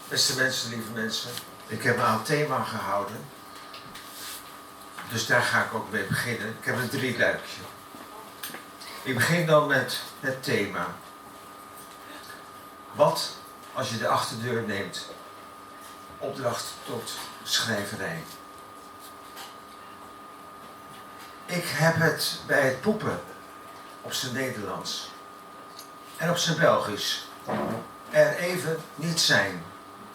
Beste mensen, lieve mensen, ik heb aan het thema gehouden. Dus daar ga ik ook mee beginnen. Ik heb een 3-luikje. Ik begin dan met het thema. Wat als je de achterdeur neemt? Opdracht tot schrijverij. Ik heb het bij het poepen op zijn Nederlands en op zijn Belgisch er even niet zijn,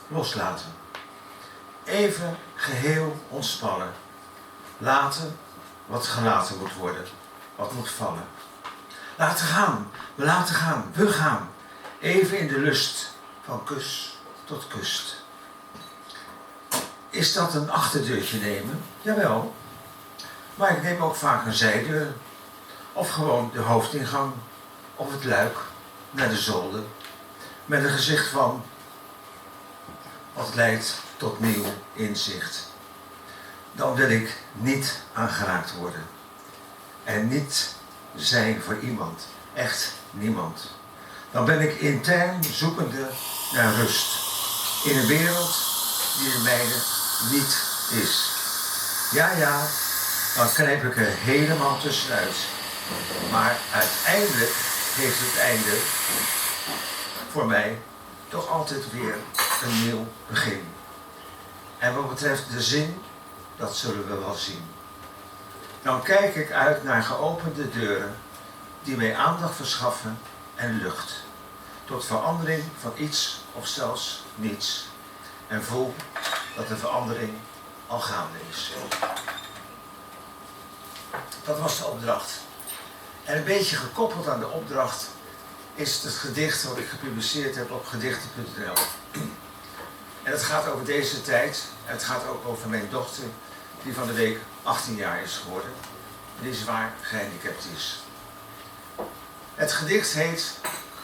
loslaten. Even geheel ontspannen. Laten wat gelaten moet worden, wat moet vallen. Laten gaan, we laten gaan, we gaan. Even in de lust van kus tot kust. Is dat een achterdeurtje nemen? Jawel. Maar ik neem ook vaak een zijdeur. Of gewoon de hoofdingang. Of het luik naar de zolder. Met een gezicht van wat leidt tot nieuw inzicht. Dan wil ik niet aangeraakt worden. En niet zijn voor iemand. Echt niemand. Dan ben ik intern zoekende naar rust. In een wereld die de mijne niet is. Ja, dan knijp ik er helemaal tussenuit. Maar uiteindelijk heeft het einde voor mij toch altijd weer een nieuw begin. En wat betreft de zin, dat zullen we wel zien. Dan kijk ik uit naar geopende deuren die mij aandacht verschaffen en lucht. Tot verandering van iets of zelfs niets. En voel dat de verandering al gaande is. Dat was de opdracht. En een beetje gekoppeld aan de opdracht is het gedicht wat ik gepubliceerd heb op gedichten.nl. En het gaat over deze tijd. En het gaat ook over mijn dochter die van de week 18 jaar is geworden. En die zwaar gehandicapt is. Het gedicht heet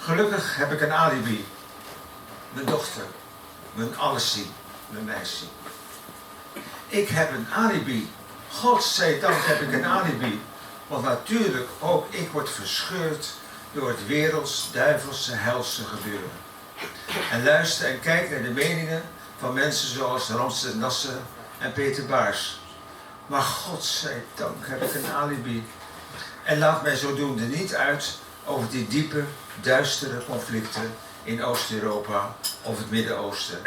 Gelukkig heb ik een alibi. Mijn dochter, mijn allesie, mijn meisje. Ik heb een alibi. Godzijdank heb ik een alibi. Want natuurlijk ook ik word verscheurd door het werelds, duivelse, helse gebeuren. En luister en kijk naar de meningen van mensen zoals Ramses Nasser en Peter Baars. Maar godzijdank heb ik een alibi. En laat mij zodoende niet uit over die diepe, duistere conflicten in Oost-Europa of het Midden-Oosten.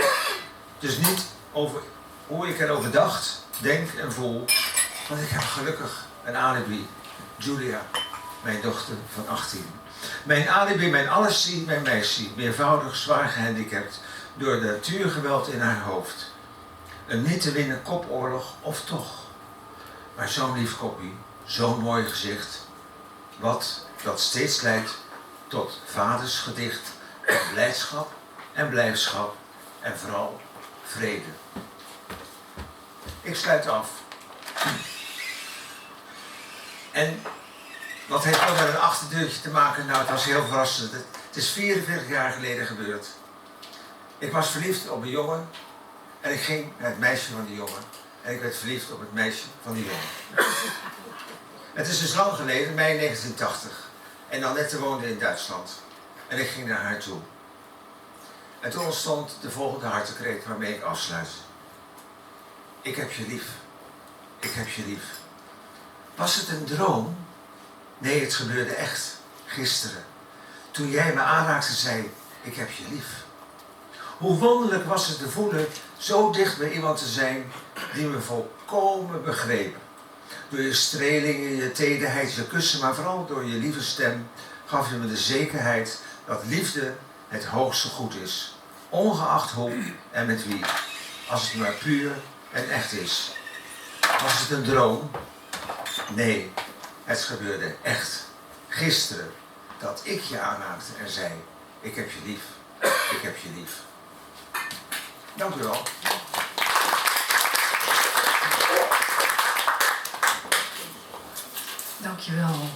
Dus niet over hoe ik erover dacht, denk en voel, want ik heb gelukkig een alibi. Julia, mijn dochter van 18. Mijn alibi, mijn allesie, mijn meisje, meervoudig zwaar gehandicapt door de natuurgeweld in haar hoofd. Een niet te winnen kopoorlog of toch. Maar zo'n lief koppie, zo'n mooi gezicht, wat dat steeds leidt tot vadersgedicht van blijdschap en blijfschap en vooral vrede. Ik sluit af. En wat heeft dat met een achterdeurtje te maken? Nou, het was heel verrassend. Het is 44 jaar geleden gebeurd. Ik was verliefd op een jongen en ik ging naar het meisje van die jongen. En ik werd verliefd op het meisje van die jongen. Het is dus lang geleden, mei 1980. En Annette woonde in Duitsland. En ik ging naar haar toe. En toen ontstond de volgende hartekreet waarmee ik afsluit. Ik heb je lief. Ik heb je lief. Was het een droom? Nee, het gebeurde echt. Gisteren. Toen jij me aanraakte zei, ik heb je lief. Hoe wonderlijk was het te voelen zo dicht bij iemand te zijn die me volkomen begreep. Door je strelingen, je tederheid, je kussen, maar vooral door je lieve stem gaf je me de zekerheid dat liefde het hoogste goed is. Ongeacht hoe en met wie. Als het maar puur en echt is. Was het een droom? Nee, het gebeurde echt. Gisteren, dat ik je aanraakte en zei, ik heb je lief, ik heb je lief. Dank u wel. Dankjewel.